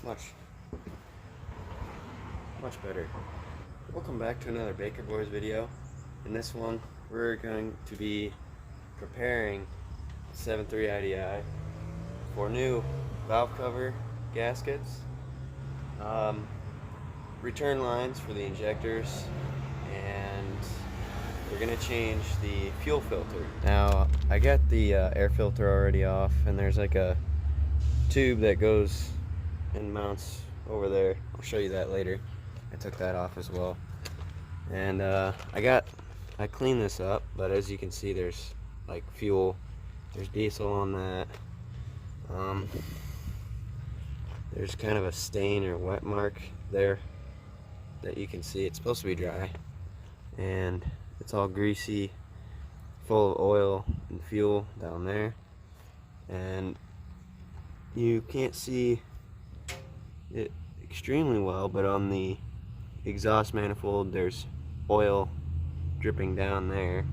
much better. Welcome back to another Baker Boys video. In this one, we're going to be preparing 7.3 IDI for new valve cover gaskets, return lines for the injectors, and we're going to change the fuel filter. Now, I got the air filter already off, and there's like a tube that goes and mounts over there. I'll show you that later. I took that off as well. And I cleaned this up, but as you can see, there's like fuel, there's diesel on that. There's kind of a stain or wet mark there that you can see. It's supposed to be dry, and it's all greasy, full of oil and fuel down there, and you can't see it extremely well, but on the exhaust manifold there's oil dripping down there,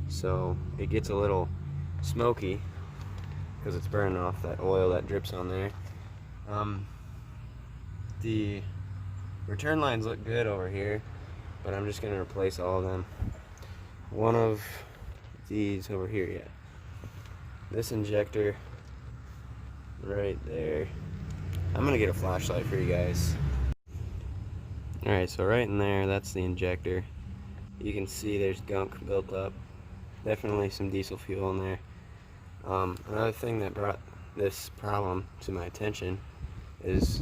so it gets a little smoky because it's burning off that oil that drips on there. The return lines look good over here, but I'm just going to replace all of them. One of these over here, yeah. This injector right there. I'm going to get a flashlight for you guys. Alright, so right in there, that's the injector. You can see there's gunk built up. Definitely some diesel fuel in there. Another thing that brought this problem to my attention is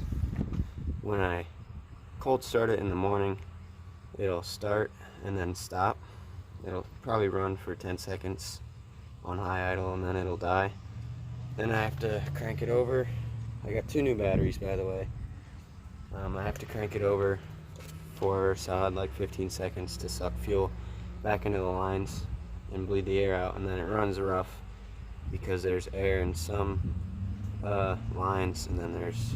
when I cold start it in the morning, it'll start and then stop. It'll probably run for 10 seconds on high idle, and then it'll die. Then I have to crank it over. I got 2 new batteries, by the way. I have to crank it over for solid like 15 seconds to suck fuel back into the lines and bleed the air out, and then it runs rough because there's air in some lines and then there's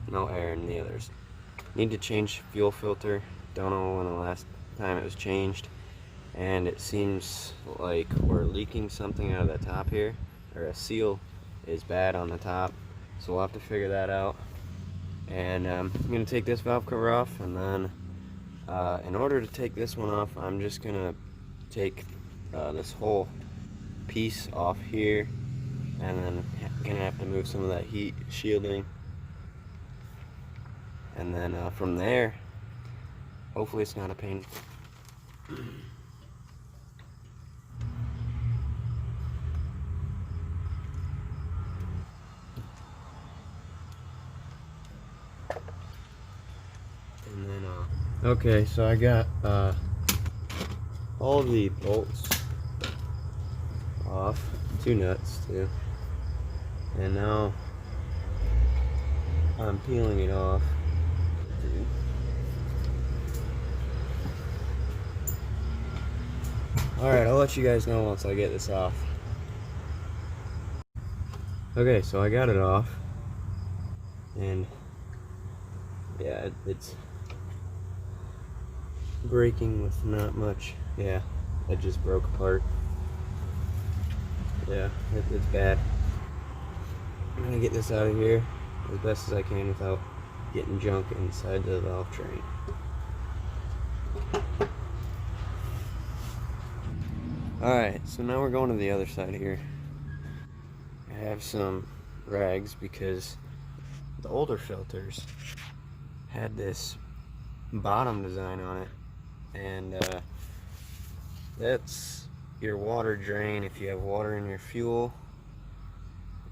no air in the others. Need to change fuel filter. Don't know when the last time it was changed, and it seems like we're leaking something out of the top here, or a seal is bad on the top, so we'll have to figure that out. And I'm going to take this valve cover off, and then in order to take this one off, I'm just going to take this whole piece off here, and then going to have to move some of that heat shielding, and then from there, hopefully it's not a pain. And then okay, so I got all the bolts off, 2 nuts too, and now I'm peeling it off. Alright, I'll let you guys know once I get this off. Okay, so I got it off, and yeah, it's breaking with not much. Yeah, it just broke apart. Yeah, it's bad. I'm gonna get this out of here as best as I can without getting junk inside the valve train. Alright, so now we're going to the other side here. I have some rags because the older filters had this bottom design on it, and that's your water drain if you have water in your fuel,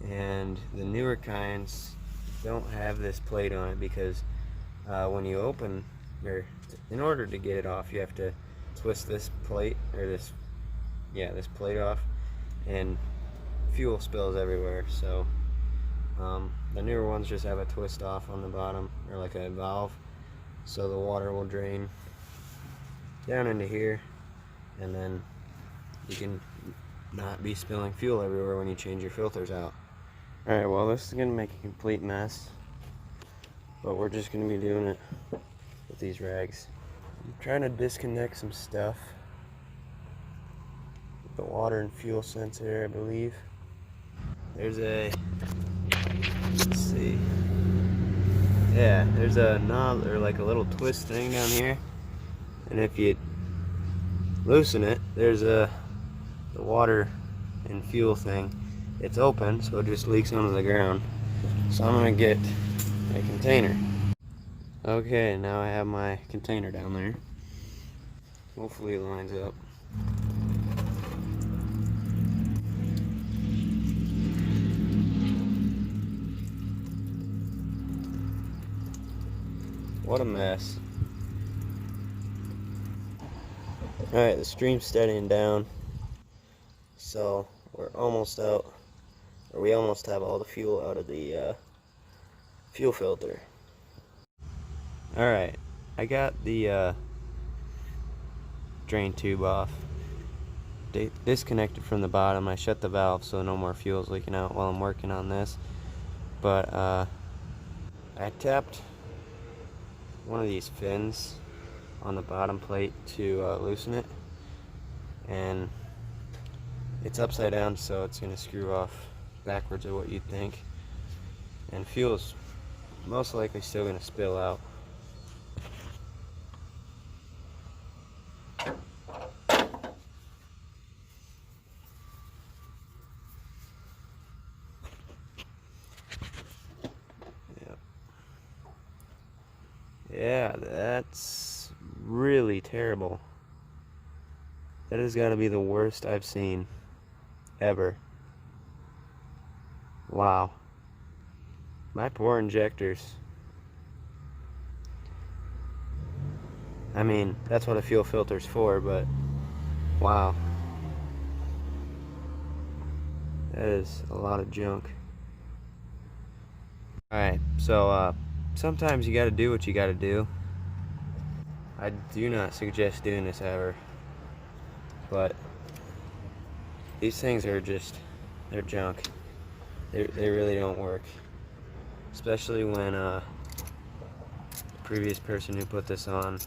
and the newer kinds don't have this plate on it because when you open, or in order to get it off, you have to twist this plate, or this plate off, and fuel spills everywhere. So the newer ones just have a twist off on the bottom, or like a valve, so the water will drain down into here, and then you can not be spilling fuel everywhere when you change your filters out. Alright, well, this is going to make a complete mess, but we're just going to be doing it with these rags. I'm trying to disconnect some stuff. The water and fuel sensor, I believe. There's a, let's see, Yeah, there's a knob or like a little twist thing down here, and if you loosen it, there's the water and fuel thing. It's open, so it just leaks onto the ground. So I'm gonna get a container. Okay, now I have my container down there. Hopefully it lines up. What a mess. Alright, the stream's steadying down. So we're almost out, or we almost have all the fuel out of the fuel filter. Alright, I got the drain tube off. Disconnected from the bottom. I shut the valve so no more fuel is leaking out while I'm working on this. But I tapped one of these fins on the bottom plate to loosen it, and it's upside down, so it's going to screw off backwards of what you'd think, and fuel's most likely still going to spill out. Yeah, that's really terrible. That has got to be the worst I've seen ever. Wow. My poor injectors. I mean, that's what a fuel filter's for, but wow. That is a lot of junk. Alright, so sometimes you gotta do what you gotta do. I do not suggest doing this ever, but these things are just, they're junk. They really don't work, especially when the previous person who put this on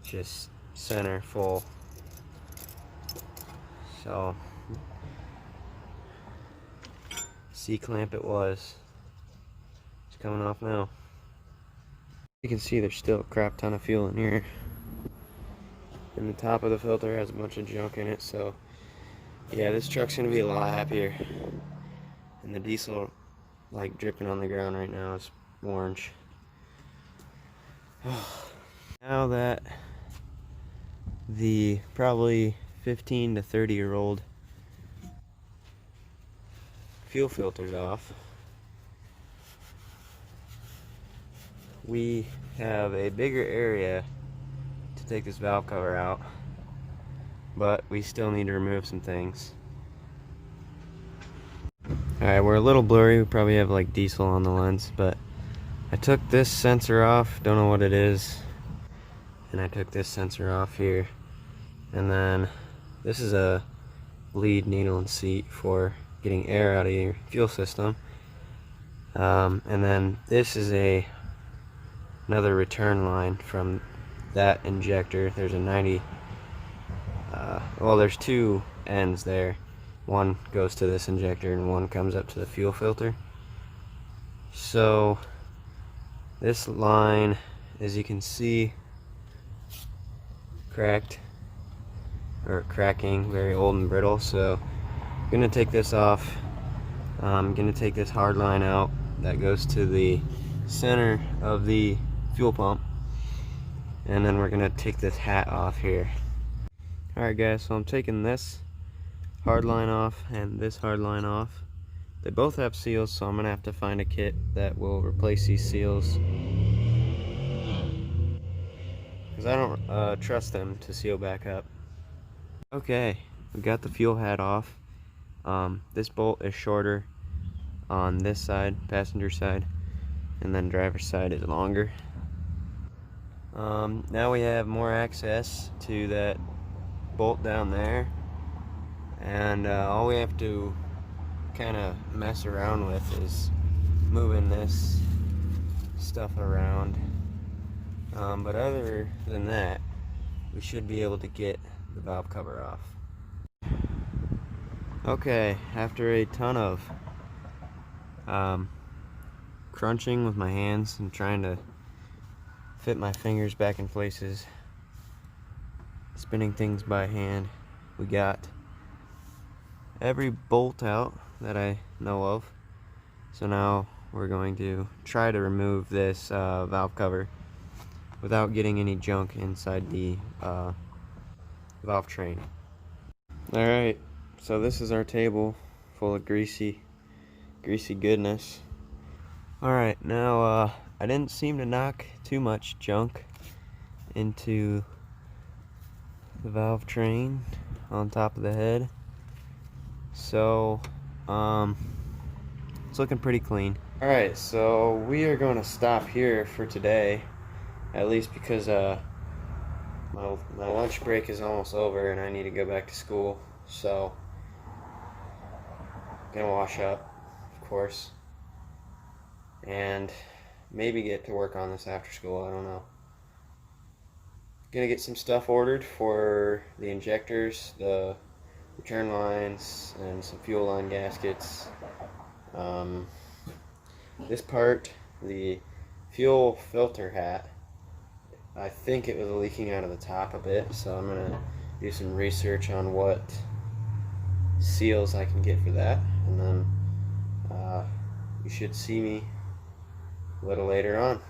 just center full. So C-clamp it was. It's coming off now. You can see there's still a crap ton of fuel in here, and the top of the filter has a bunch of junk in it. So yeah, this truck's gonna be a lot happier. And the diesel, like, dripping on the ground right now is orange. Now that the probably 15 to 30-year-old fuel filter's off, we have a bigger area to take this valve cover out, but we still need to remove some things. Alright, we're a little blurry. We probably have like diesel on the lens, but I took this sensor off, don't know what it is, and I took this sensor off here, and then this is a bleed needle and seat for getting air out of your fuel system, and then this is another return line from that injector. There's a 90, well, there's two ends there. One goes to this injector and one comes up to the fuel filter. So this line, as you can see, cracked, or cracking, very old and brittle. So I'm gonna take this off. I'm gonna take this hard line out that goes to the center of the fuel pump, and then we're gonna take this hat off here. Alright guys, so I'm taking this hard line off and this hard line off. They both have seals, so I'm gonna have to find a kit that will replace these seals, because I don't trust them to seal back up. Okay, we got the fuel hat off. This bolt is shorter on this side, passenger side, and then driver's side is longer. Now we have more access to that bolt down there, and all we have to kind of mess around with is moving this stuff around, but other than that, we should be able to get the valve cover off. Okay, after a ton of crunching with my hands and trying to fit my fingers back in places, spinning things by hand. We got every bolt out that I know of, so now we're going to try to remove this valve cover without getting any junk inside the valve train. Alright, so this is our table full of greasy goodness. Alright, now I didn't seem to knock too much junk into the valve train on top of the head, so it's looking pretty clean. Alright, so we are going to stop here for today, at least because my lunch break is almost over and I need to go back to school, so I'm gonna wash up, of course, and maybe get to work on this after school. I don't know. Gonna get some stuff ordered for the injectors, the return lines, and some fuel line gaskets. This part, the fuel filter hat, I think it was leaking out of the top a bit, so I'm gonna do some research on what seals I can get for that, and then you should see me a little later on.